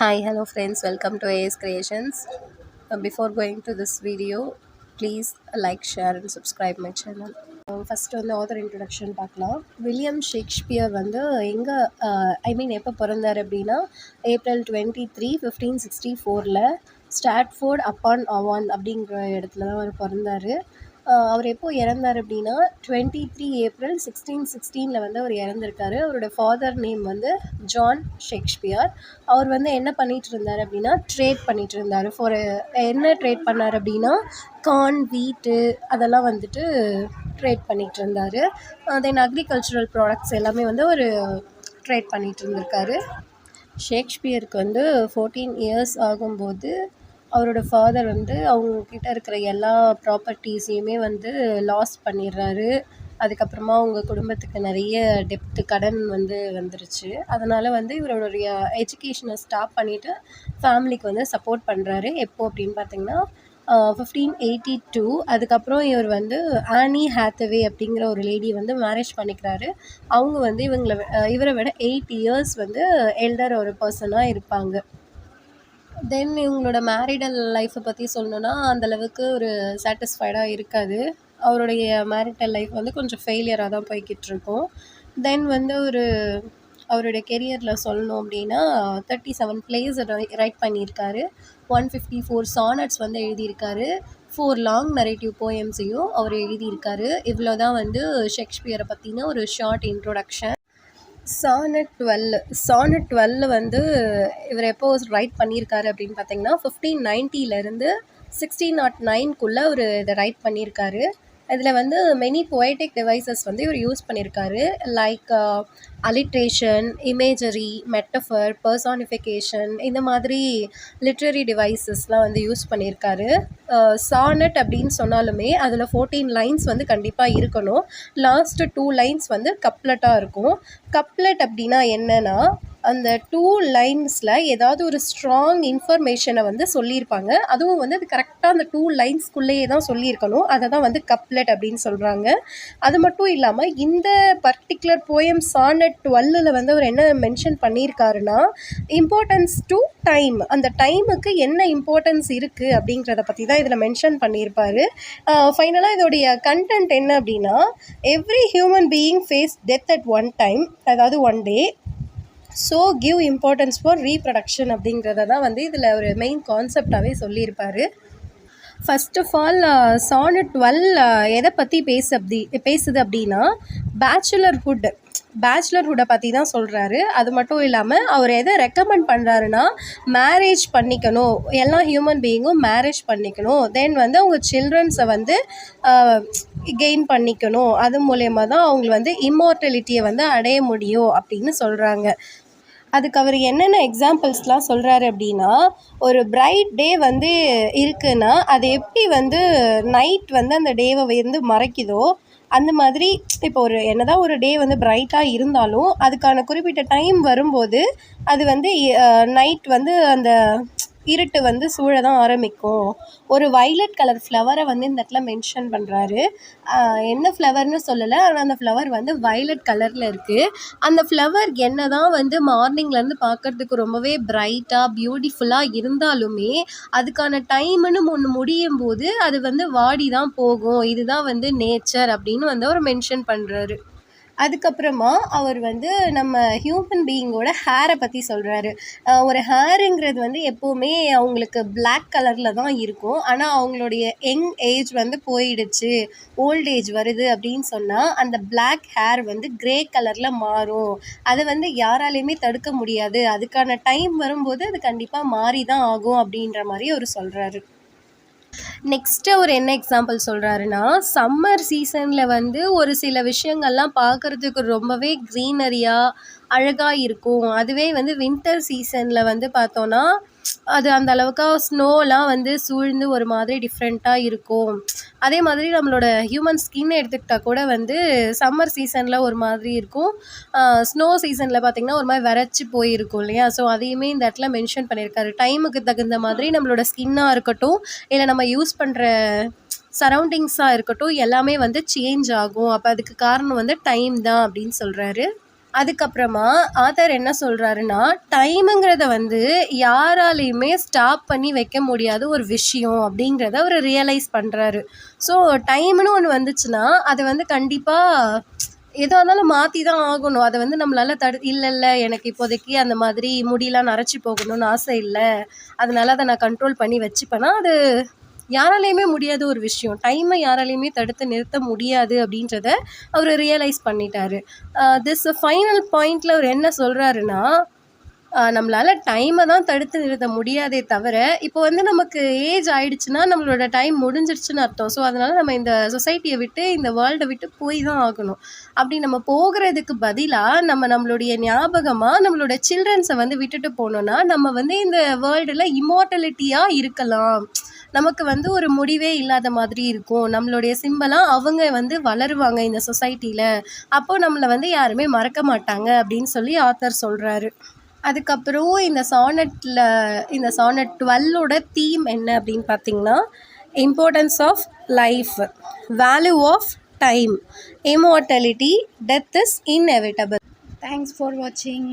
Hi, hello friends, welcome to AS Creations. Before going to this video, please like, share and subscribe my channel. First வந்து author introduction பார்க்கலாம். William Shakespeare வந்து எங்கே எப்போ பிறந்தார் அப்படின்னா April 23, 1564 Stafford upon Awan அப்படிங்கிற இடத்துல தான் அவர் பிறந்தார். அவர் எப்போ இறந்தார் அப்படின்னா 23 April 1616 வந்து அவர் இறந்துருக்காரு. அவரோட ஃபாதர் நேம் வந்து ஜான் ஷேக்ஸ்பியர். அவர் வந்து என்ன பண்ணிகிட்டு இருந்தார் அப்படின்னா ட்ரேட் பண்ணிகிட்டு இருந்தார். என்ன ட்ரேட் பண்ணார் அப்படின்னா கார்ன், வீட்டு அதெல்லாம் வந்துட்டு ட்ரேட் பண்ணிகிட்டு இருந்தார். தென் அக்ரிகல்ச்சுரல் ப்ராடக்ட்ஸ் எல்லாமே வந்து ஒரு ட்ரேட் பண்ணிகிட்டு இருந்திருக்காரு. ஷேக்ஸ்பியருக்கு வந்து 14 இயர்ஸ் ஆகும்போது அவரோட ஃபாதர் வந்து அவங்கக்கிட்ட இருக்கிற எல்லா ப்ராப்பர்ட்டிஸையுமே வந்து லாஸ் பண்ணிடுறாரு. அதுக்கப்புறமா அவங்க குடும்பத்துக்கு நிறைய கடன் வந்து வந்துருச்சு. அதனால் வந்து இவருடைய எஜுகேஷனை ஸ்டாப் பண்ணிவிட்டு ஃபேமிலிக்கு வந்து சப்போர்ட் பண்ணுறாரு. எப்போ அப்படின்னு பார்த்தீங்கன்னா 1582. அதுக்கப்புறம் இவர் வந்து ஆனி ஹாத்தவே அப்படிங்கிற ஒரு லேடியை வந்து மேரேஜ் பண்ணிக்கிறாரு. அவங்க வந்து இவரை விட 8 இயர்ஸ் வந்து எல்டர் ஒரு பர்சனாக இருப்பாங்க. தென் இவங்களோட மேரிடல் லைஃப்பை பற்றி சொல்லணுன்னா அந்தளவுக்கு ஒரு சாட்டிஸ்ஃபைடாக இருக்காது. அவருடைய மேரிட்டல் லைஃப் வந்து கொஞ்சம் ஃபெயிலியராக தான் போய்கிட்டுருக்கும். தென் வந்து அவருடைய கெரியரில் சொல்லணும் அப்படின்னா 37 பிளேஸ் ரைட் பண்ணியிருக்காரு. 154 சானட்ஸ் வந்து எழுதியிருக்காரு. 4 லாங் நரேட்டிவ் போயம்ஸையும் அவர் எழுதியிருக்காரு. இவ்வளோ தான் வந்து ஷேக்ஸ்பியரை பற்றின ஒரு ஷார்ட் இன்ட்ரோடக்ஷன். சானட் 12 வந்து இவர் எப்போ ரைட் பண்ணியிருக்காரு அப்படின்னு பார்த்தீங்கன்னா 1590 1609 அவர் இதை ரைட் பண்ணியிருக்காரு. இதில் வந்து மெனி பொயட்டிக் டிவைசஸ் வந்து இவர் யூஸ் பண்ணியிருக்காரு. Like alliteration, imagery, metaphor, personification, இந்த மாதிரி லிட்ரரி டிவைசஸ்லாம் வந்து யூஸ் பண்ணியிருக்காரு. சானட் அப்படின்னு சொன்னாலுமே அதில் 14 லைன்ஸ் வந்து கண்டிப்பாக இருக்கணும். லாஸ்ட்டு 2 லைன்ஸ் வந்து கப்லெட்டாக இருக்கும். கப்லெட் அப்படின்னா என்னென்னா அந்த 2 லைன்ஸில் ஏதாவது ஒரு ஸ்ட்ராங் இன்ஃபர்மேஷனை வந்து சொல்லியிருப்பாங்க. அதுவும் வந்து அது கரெக்டாக அந்த 2 லைன்ஸ்குள்ளேயே தான் சொல்லியிருக்கணும். அதை தான் வந்து கப்லெட் அப்படின்னு சொல்கிறாங்க. அது மட்டும் இல்லாமல் இந்த பர்டிகுலர் போயம் சானட் 12 வந்து அவர் என்ன மென்ஷன் பண்ணியிருக்காருன்னா இம்பார்ட்டன்ஸ் டு டைம், அந்த டைமுக்கு என்ன இம்பார்ட்டன்ஸ் இருக்குது அப்படிங்கிறத பற்றி தான் இதில் மென்ஷன் பண்ணியிருப்பார். ஃபைனலாக இதோடைய கண்டென்ட் என்ன அப்படின்னா every human being face death at one time, அதாவது one day. So give importance for reproduction அப்படிங்கிறத தான் வந்து இதில் ஒரு மெயின் கான்செப்டாகவே சொல்லியிருப்பார். ஃபர்ஸ்ட் ஆஃப் ஆல் சானட் 12 எதை பற்றி பேசுது அப்படின்னா பேச்சுலர்ஹுட்டை பற்றி தான் சொல்கிறாரு. அது மட்டும் இல்லாமல் அவர் எதை ரெக்கமெண்ட் பண்ணுறாருன்னா மேரேஜ் பண்ணிக்கணும், எல்லா ஹியூமன் பீயிங்கும் மேரேஜ் பண்ணிக்கணும். தென் வந்து அவங்க சில்ட்ரன்ஸை வந்து கெயின் பண்ணிக்கணும். அது மூலயமா தான் அவங்க வந்து இம்மார்டலிட்டியை வந்து அடைய முடியும் அப்படின்னு சொல்கிறாங்க. அதுக்கு அவர் என்னென்ன எக்ஸாம்பிள்ஸ்லாம் சொல்கிறாரு அப்படின்னா ஒரு பிரைட் டே வந்து இருக்குன்னா அது எப்படி வந்து நைட் வந்து அந்த டேவை வந்து மறைக்குதோ அந்த மாதிரி இப்போ என்னதான் ஒரு டே வந்து பிரைட்டாக இருந்தாலும் அதுக்கான குறிப்பிட்ட டைம் வரும்போது அது வந்து நைட் வந்து அந்த இருட்டு வந்து சூழ தான் ஆரம்பிக்கும். ஒரு வைலட் கலர் ஃப்ளவரை வந்து இந்த இடத்துல மென்ஷன் பண்ணுறாரு. என்ன ஃப்ளவர்னு சொல்லலை, ஆனால் அந்த ஃப்ளவர் வந்து வைலட் கலரில் இருக்குது. அந்த ஃப்ளவர் என்ன தான் வந்து மார்னிங்லேருந்து பார்க்குறதுக்கு ரொம்பவே பிரைட்டாக பியூட்டிஃபுல்லாக இருந்தாலுமே அதுக்கான டைமுன்னு ஒன்று முடியும் போது அது வந்து வாடி தான் போகும். இதுதான் வந்து நேச்சர் அப்படின்னு வந்து அவர் மென்ஷன் பண்ணுறாரு. அதுக்கப்புறமா அவர் வந்து நம்ம ஹியூமன் பீயிங்கோட ஹேரை பற்றி சொல்கிறாரு. ஒரு ஹேருங்கிறது வந்து எப்போவுமே அவங்களுக்கு பிளாக் கலரில் தான் இருக்கும். ஆனால் அவங்களுடைய யங் ஏஜ் வந்து போயிடுச்சு, ஓல்ட் ஏஜ் வருது அப்படின்னு சொன்னால் அந்த பிளாக் ஹேர் வந்து க்ரே கலரில் மாறும். அதை வந்து யாராலையுமே தடுக்க முடியாது. அதுக்கான டைம் வரும்போது அது கண்டிப்பாக மாறி தான் ஆகும் அப்படின்ற மாதிரி அவர் சொல்கிறாரு. நெக்ஸ்ட்டு அவர் என்ன எக்ஸாம்பிள் சொல்கிறாருன்னா சம்மர் சீசனில் வந்து ஒரு சில விஷயங்கள்லாம் பார்க்குறதுக்கு ரொம்பவே க்ரீனரியாக அழகாக இருக்கும். அதுவே வந்து வின்டர் சீசனில் வந்து பார்த்தோன்னா அது அந்த அளவுக்கு ஸ்னோலாம் வந்து சூழ்ந்து ஒரு மாதிரி டிஃப்ரெண்ட்டாக இருக்கும். அதே மாதிரி நம்மளோட ஹியூமன் ஸ்கின் எடுத்துக்கிட்டால் கூட வந்து சம்மர் சீசனில் ஒரு மாதிரி இருக்கும், ஸ்னோ சீசனில் பார்த்திங்கன்னா ஒரு மாதிரி வறட்சி போயிருக்கும் இல்லையா. ஸோ அதையுமே இந்த இடத்துல மென்ஷன் பண்ணியிருக்காரு. டைமுக்கு தகுந்த மாதிரி நம்மளோட ஸ்கின்னாக இருக்கட்டும் இல்லை நம்ம யூஸ் பண்ணுற சரௌண்டிங்ஸாக இருக்கட்டும் எல்லாமே வந்து சேஞ்ச் ஆகும். அப்போ அதுக்கு காரணம் வந்து டைம் தான் அப்படின்னு சொல்கிறாரு. அதுக்கப்புறமா ஆத்தர் என்ன சொல்கிறாருன்னா, டைமுங்கிறத வந்து யாராலையுமே ஸ்டாப் பண்ணி வைக்க முடியாத ஒரு விஷயம் அப்படிங்கிறத அவர் ரியலைஸ் பண்ணுறாரு. ஸோ டைம்னு ஒன்று வந்துச்சுன்னா அதை வந்து கண்டிப்பாக எதாக இருந்தாலும் மாற்றி தான் ஆகணும். அதை வந்து நம்மளால் இல்லை எனக்கு இப்போதைக்கு அந்த மாதிரி முடியெலாம் நரைச்சி போகணும்னு ஆசை இல்லை, அதனால அதை நான் கண்ட்ரோல் பண்ணி வச்சுப்பேன்னா அது யாராலையுமே முடியாத ஒரு விஷயம். டைமை யாராலையுமே தடுத்து நிறுத்த முடியாது அப்படின்றத அவர் ரியலைஸ் பண்ணிட்டாரு. திஸ் ஃபைனல் பாயிண்டில் அவர் என்ன சொல்கிறாருன்னா, நம்மளால் டைமை தான் தடுத்து நிறுத்த முடியாதே தவிர, இப்போ வந்து நமக்கு ஏஜ் ஆயிடுச்சுன்னா நம்மளோட டைம் முடிஞ்சிருச்சுன்னு அர்த்தம். ஸோ அதனால் நம்ம இந்த சொசைட்டியை விட்டு, இந்த வேர்ல்டை விட்டு போய் தான் ஆகணும். அப்படி நம்ம போகிறதுக்கு பதிலாக நம்மளுடைய ஞாபகமாக நம்மளோட சில்ட்ரன்ஸை வந்து விட்டுட்டு போனோன்னா, நம்ம வந்து இந்த வேர்ல்டில் இம்மார்டலிட்டியாக இருக்கலாம். நமக்கு வந்து ஒரு முடிவே இல்லாத மாதிரி இருக்கும். நம்மளுடைய சிம்பலாக அவங்க வந்து வளருவாங்க இந்த சொசைட்டியில். அப்போது நம்மளை வந்து யாருமே மறக்க மாட்டாங்க அப்படின்னு சொல்லி ஆத்தர் சொல்கிறாரு. அதுக்கப்புறம் இந்த சானட் 12ஓட தீம் என்ன அப்படின்னு பார்த்தீங்கன்னா, importance of life, value of time, immortality, death is inevitable. Thanks for watching.